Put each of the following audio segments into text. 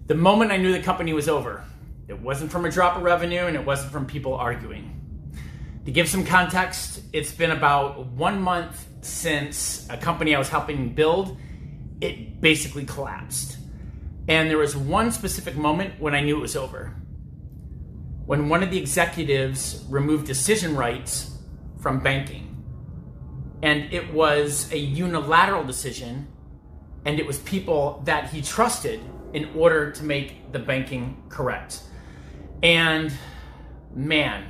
The moment I knew the company was over, it wasn't from a drop of revenue and it wasn't from people arguing. To give some context, it's been about 1 month since a company I was helping build, it basically collapsed. And there was one specific moment when I knew it was over. When one of the executives removed decision rights from banking. And it was a unilateral decision, and it was people that he trusted in order to make the banking correct. And man,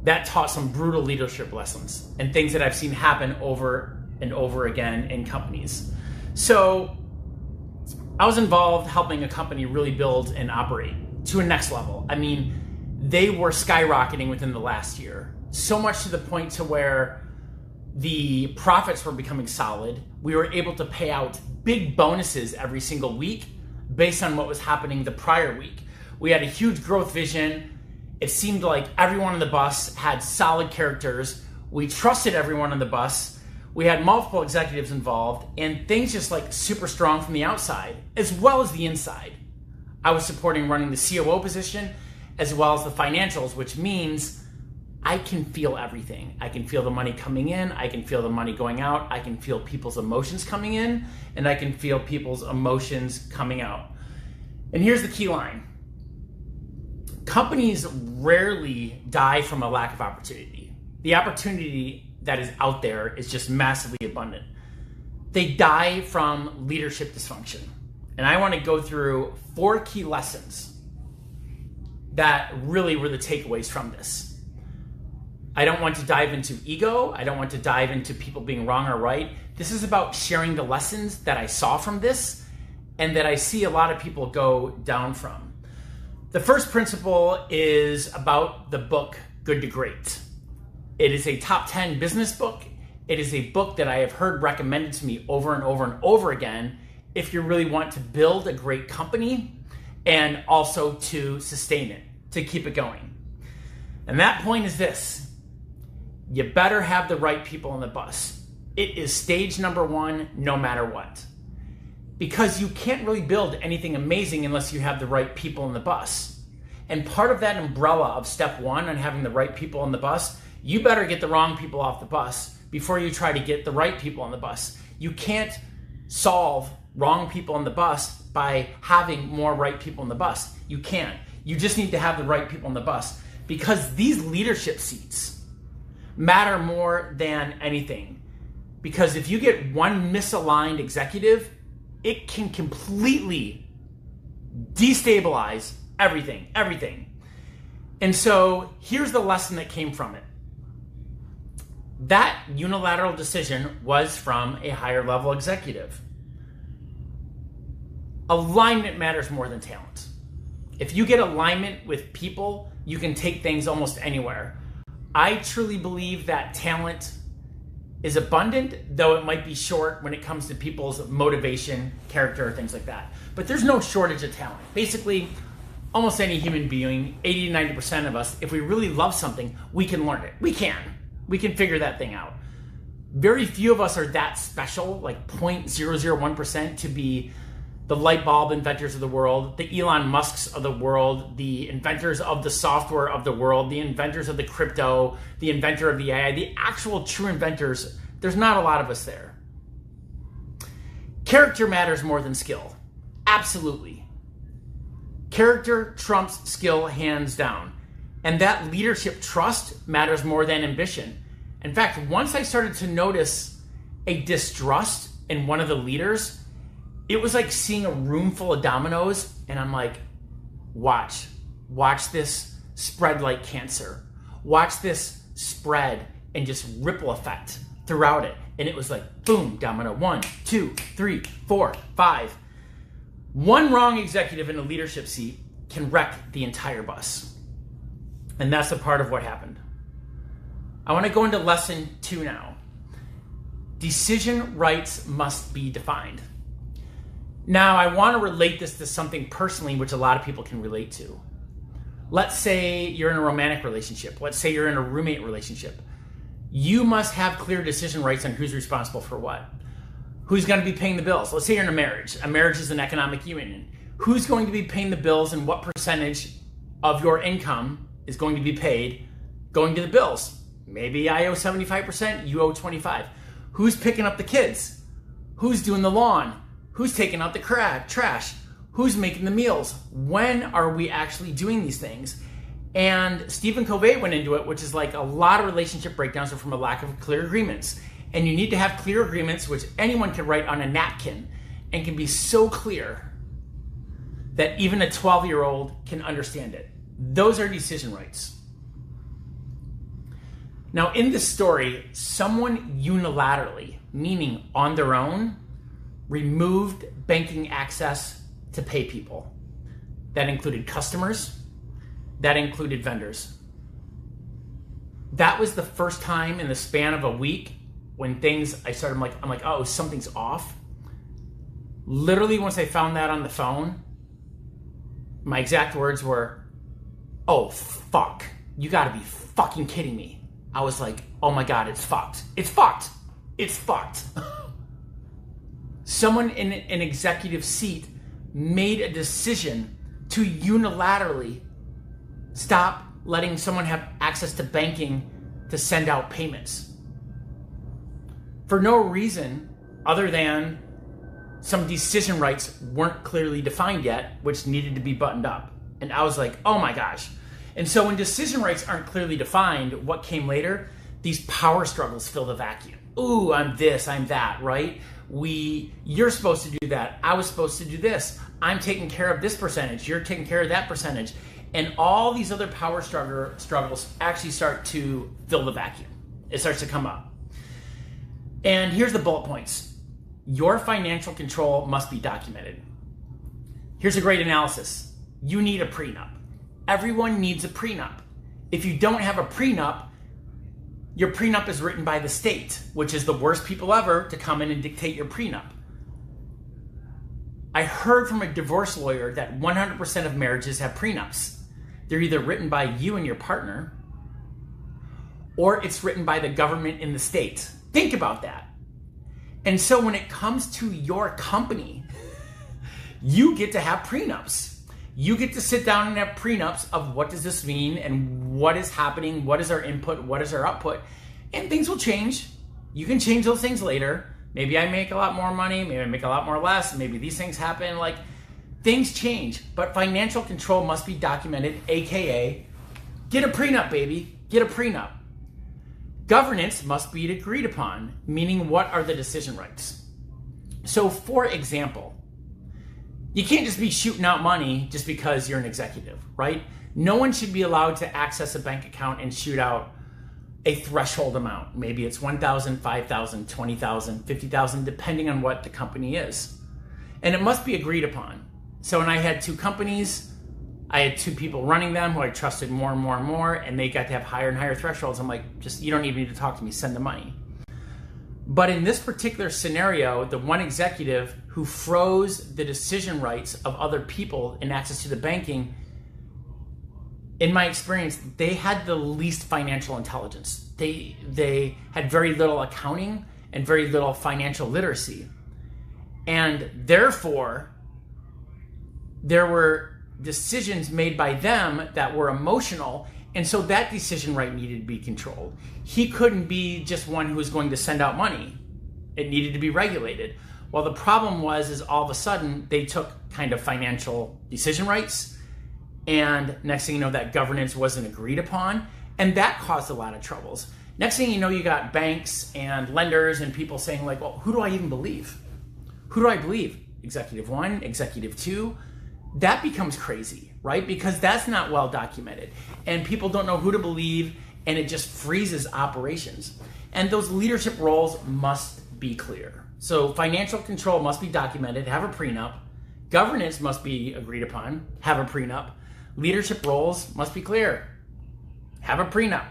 that taught some brutal leadership lessons and things that I've seen happen over and over again in companies. So I was involved helping a company really build and operate to a next level. I mean, they were skyrocketing within the last year, so much to the point to where the profits were becoming solid. We were able to pay out big bonuses every single week based on what was happening the prior week. We had a huge growth vision. It seemed like everyone on the bus had solid characters. We trusted everyone on the bus. We had multiple executives involved, and things just like super strong from the outside as well as the inside. I was supporting running the COO position as well as the financials, which means I can feel everything. I can feel the money coming in, I can feel the money going out, I can feel people's emotions coming in, and I can feel people's emotions coming out. And here's the key line. Companies rarely die from a lack of opportunity. The opportunity that is out there is just massively abundant. They die from leadership dysfunction. And I want to go through 4 key lessons that really were the takeaways from this. I don't want to dive into ego. I don't want to dive into people being wrong or right. This is about sharing the lessons that I saw from this and that I see a lot of people go down from. The first principle is about the book Good to Great. It is a top 10 business book. It is a book that I have heard recommended to me over and over and over again if you really want to build a great company and also to sustain it, to keep it going. And that point is this. You better have the right people on the bus. It is stage number 1, no matter what. Because you can't really build anything amazing unless you have the right people on the bus. And part of that umbrella of step 1 on having the right people on the bus, you better get the wrong people off the bus before you try to get the right people on the bus. You can't solve wrong people on the bus by having more right people on the bus. You can't. You just need to have the right people on the bus because these leadership seats matter more than anything. Because if you get one misaligned executive, it can completely destabilize everything. And so here's the lesson that came from it. That unilateral decision was from a higher level executive. Alignment matters more than talent. If you get alignment with people, you can take things almost anywhere. I truly believe that talent is abundant, though it might be short when it comes to people's motivation, character, things like that. But there's no shortage of talent. Basically, almost any human being, 80 to 90% of us, if we really love something, we can learn it. We can figure that thing out. Very few of us are that special, like 0.001% to be the light bulb inventors of the world, the Elon Musks of the world, the inventors of the software of the world, the inventors of the crypto, the inventor of the AI, the actual true inventors. There's not a lot of us there. Character matters more than skill. Absolutely. Character trumps skill hands down. And that leadership trust matters more than ambition. In fact, once I started to notice a distrust in one of the leaders, it was like seeing a room full of dominoes, and I'm like, watch this spread like cancer. Watch this spread and just ripple effect throughout it. And it was like, boom, domino, 1, 2, 3, 4, 5. One wrong executive in a leadership seat can wreck the entire bus. And that's a part of what happened. I want to go into lesson 2 now. Decision rights must be defined. Now, I want to relate this to something personally, which a lot of people can relate to. Let's say you're in a romantic relationship. Let's say you're in a roommate relationship. You must have clear decision rights on who's responsible for what. Who's going to be paying the bills? Let's say you're in a marriage. A marriage is an economic union. who's going to be paying the bills and what percentage of your income is going to be paid going to the bills. Maybe I owe 75%, you owe 25%. Who's picking up the kids? Who's doing the lawn? Who's taking out the trash? Who's making the meals? When are we actually doing these things? And Stephen Covey went into it, which is like a lot of relationship breakdowns are from a lack of clear agreements. And you need to have clear agreements, which anyone can write on a napkin and can be so clear that even a 12-year-old can understand it. Those are decision rights. Now, in this story, someone unilaterally, meaning on their own, removed banking access to pay people. That included customers. That included vendors. That was the first time in the span of a week when I'm like, oh, something's off. Literally, once I found that on the phone, my exact words were, oh, fuck. You gotta be fucking kidding me. I was like, oh my God, it's fucked. It's fucked. It's fucked. Someone in an executive seat made a decision to unilaterally stop letting someone have access to banking to send out payments. For no reason other than some decision rights weren't clearly defined yet, which needed to be buttoned up. And I was like, oh my gosh. And so when decision rights aren't clearly defined, what came later? These power struggles fill the vacuum. Ooh, I'm this, I'm that, right? You're supposed to do that. I was supposed to do this. I'm taking care of this percentage. You're taking care of that percentage. And all these other power struggles actually start to fill the vacuum. It starts to come up. And here's the bullet points. Your financial control must be documented. Here's a great analysis. You need a prenup. Everyone needs a prenup. If you don't have a prenup, your prenup is written by the state, which is the worst people ever to come in and dictate your prenup. I heard from a divorce lawyer that 100% of marriages have prenups. They're either written by you and your partner, or it's written by the government in the state. Think about that. And so when it comes to your company, you get to have prenups. You get to sit down and have prenups of what does this mean and what is happening, what is our input, what is our output, and things will change. You can change those things later. Maybe I make a lot more money, maybe I make a lot more less, maybe these things happen, like things change, but financial control must be documented, AKA, get a prenup, baby, get a prenup. Governance must be agreed upon, meaning what are the decision rights? So for example, you can't just be shooting out money just because you're an executive, right? No one should be allowed to access a bank account and shoot out a threshold amount. Maybe it's 1,000, 5,000, 20,000, 50,000, depending on what the company is. And it must be agreed upon. So when I had two companies, I had two people running them who I trusted more and more and more, and they got to have higher and higher thresholds. I'm like, you don't even need to talk to me, send the money. But in this particular scenario, the one executive who froze the decision rights of other people in access to the banking, in my experience, they had the least financial intelligence. They had very little accounting and very little financial literacy. And therefore, there were decisions made by them that were emotional, and so that decision right needed to be controlled. He couldn't be just one who was going to send out money. It needed to be regulated. Well, the problem is all of a sudden they took kind of financial decision rights, and next thing you know, that governance wasn't agreed upon, and that caused a lot of troubles. Next thing you know, you got banks and lenders and people saying like, well, who do I even believe? Who do I believe? Executive one, executive two? That becomes crazy, right? Because that's not well documented, and people don't know who to believe, and it just freezes operations. And those leadership roles must be clear. So financial control must be documented, have a prenup. Governance must be agreed upon, have a prenup. Leadership roles must be clear, have a prenup.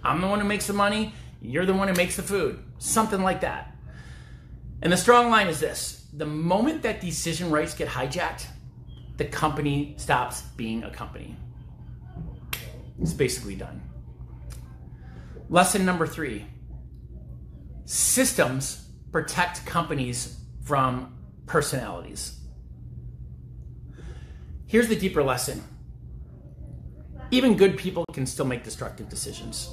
I'm the one who makes the money, you're the one who makes the food, something like that. And the strong line is this: the moment that decision rights get hijacked, the company stops being a company. It's basically done. Lesson number 3. Systems protect companies from personalities. Here's the deeper lesson. Even good people can still make destructive decisions.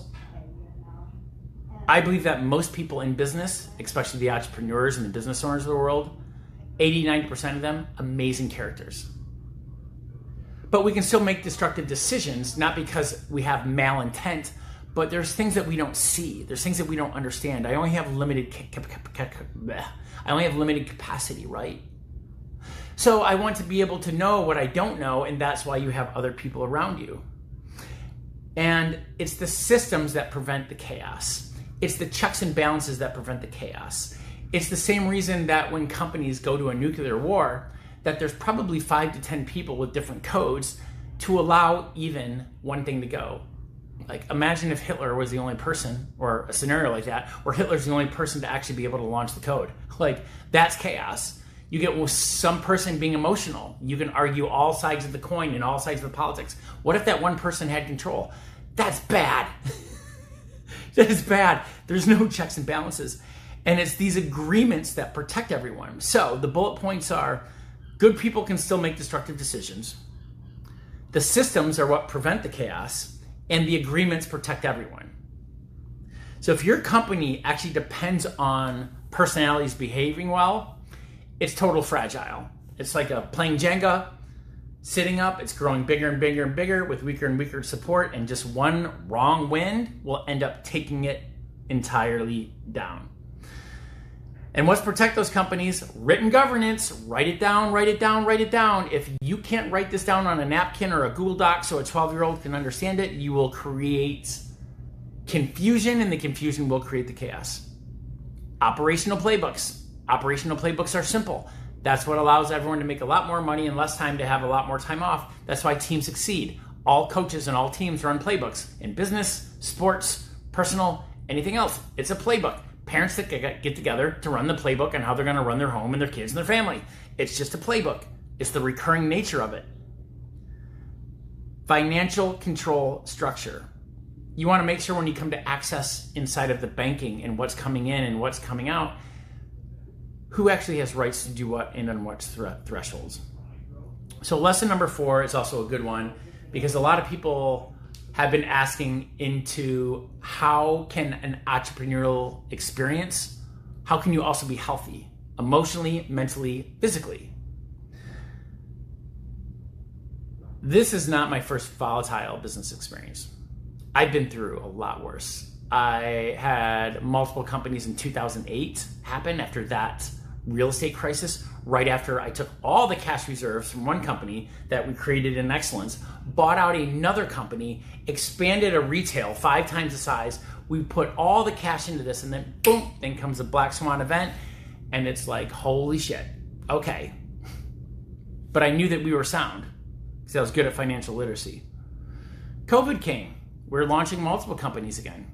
I believe that most people in business, especially the entrepreneurs and the business owners of the world, 80-90% of them, amazing characters. But we can still make destructive decisions, not because we have malintent, but there's things that we don't see. There's things that we don't understand. I only have limited capacity, right? So I want to be able to know what I don't know, and that's why you have other people around you. And it's the systems that prevent the chaos. It's the checks and balances that prevent the chaos. It's the same reason that when companies go to a nuclear war, that there's probably 5 to 10 people with different codes to allow even one thing to go. Like, imagine if Hitler was the only person, or a scenario like that, where Hitler's the only person to actually be able to launch the code. Like, that's chaos. You get some person being emotional. You can argue all sides of the coin and all sides of the politics. What if that one person had control? That's bad. That is bad. There's no checks and balances. And it's these agreements that protect everyone. So the bullet points are, good people can still make destructive decisions. The systems are what prevent the chaos, and the agreements protect everyone. So if your company actually depends on personalities behaving well, it's total fragile. It's like playing Jenga, sitting up, it's growing bigger and bigger and bigger with weaker and weaker support, and just one wrong wind will end up taking it entirely down. And what's protect those companies? Written governance. Write it down, write it down, write it down. If you can't write this down on a napkin or a Google Doc so a 12-year-old can understand it, you will create confusion, and the confusion will create the chaos. Operational playbooks. Operational playbooks are simple. That's what allows everyone to make a lot more money in less time to have a lot more time off. That's why teams succeed. All coaches and all teams run playbooks in business, sports, personal, anything else. It's a playbook. Parents that get together to run the playbook on how they're going to run their home and their kids and their family. It's just a playbook. It's the recurring nature of it. Financial control structure. You want to make sure when you come to access inside of the banking and what's coming in and what's coming out, who actually has rights to do what and on what thresholds. So lesson number 4 is also a good one, because a lot of people have been asking into how can an entrepreneurial experience, how can you also be healthy emotionally, mentally, physically? This is not my first volatile business experience. I've been through a lot worse. I had multiple companies in 2008 happen after that real estate crisis, right after I took all the cash reserves from one company that we created in excellence, bought out another company, expanded a retail 5 times the size. We put all the cash into this, and then boom, then comes a black swan event, and it's like, holy shit, okay. But I knew that we were sound because I was good at financial literacy. COVID came. We're launching multiple companies again.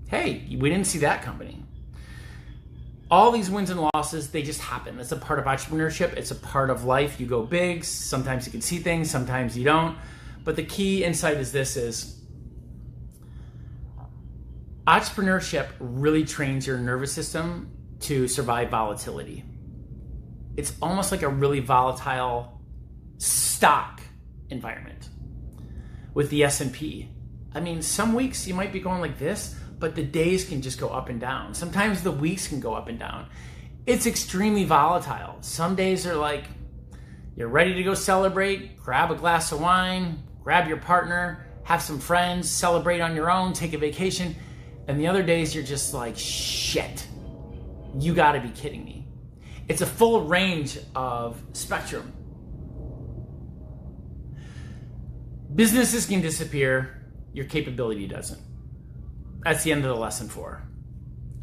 Hey, we didn't see that company. All these wins and losses, they just happen. It's a part of entrepreneurship. It's a part of life. You go big. Sometimes you can see things. Sometimes you don't. But the key insight is this: is entrepreneurship really trains your nervous system to survive volatility. It's almost like a really volatile stock environment with the S&P. I mean, some weeks you might be going like this, but the days can just go up and down. Sometimes the weeks can go up and down. It's extremely volatile. Some days are like, you're ready to go celebrate, grab a glass of wine, grab your partner, have some friends, celebrate on your own, take a vacation. And the other days you're just like, shit, you gotta be kidding me. It's a full range of spectrum. Businesses can disappear, your capability doesn't. That's the end of the lesson 4.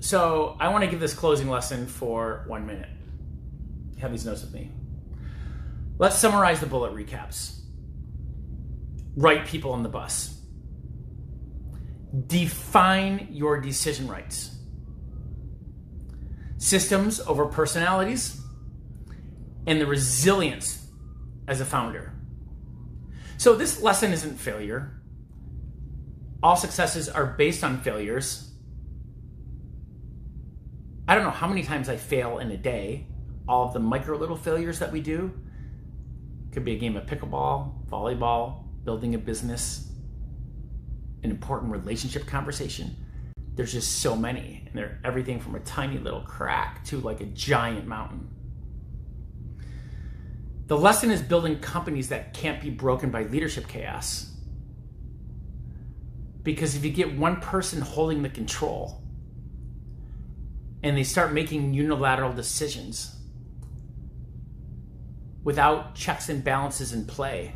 So I want to give this closing lesson for 1 minute. Have these notes with me. Let's summarize the bullet recaps. Right people on the bus. Define your decision rights. Systems over personalities. And the resilience as a founder. So this lesson isn't failure. All successes are based on failures. I don't know how many times I fail in a day, all of the micro little failures that we do. Could be a game of pickleball, volleyball, building a business, an important relationship conversation. There's just so many, and they're everything from a tiny little crack to like a giant mountain. The lesson is building companies that can't be broken by leadership chaos. Because if you get one person holding the control and they start making unilateral decisions without checks and balances in play,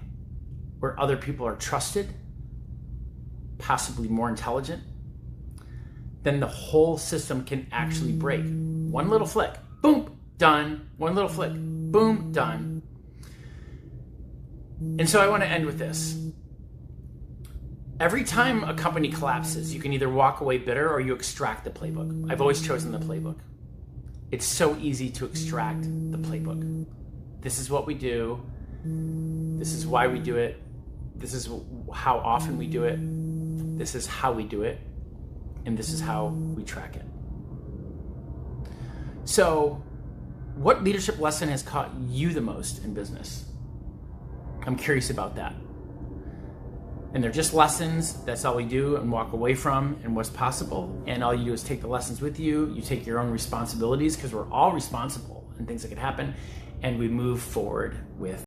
where other people are trusted, possibly more intelligent, then the whole system can actually break. One little flick, boom, done. One little flick, boom, done. And so I want to end with this. Every time a company collapses, you can either walk away bitter or you extract the playbook. I've always chosen the playbook. It's so easy to extract the playbook. This is what we do. This is why we do it. This is how often we do it. This is how we do it. And this is how we track it. So, what leadership lesson has caught you the most in business? I'm curious about that. And they're just lessons. That's all we do and walk away from and what's possible. And all you do is take the lessons with you. You take your own responsibilities because we're all responsible and things that could happen. And we move forward with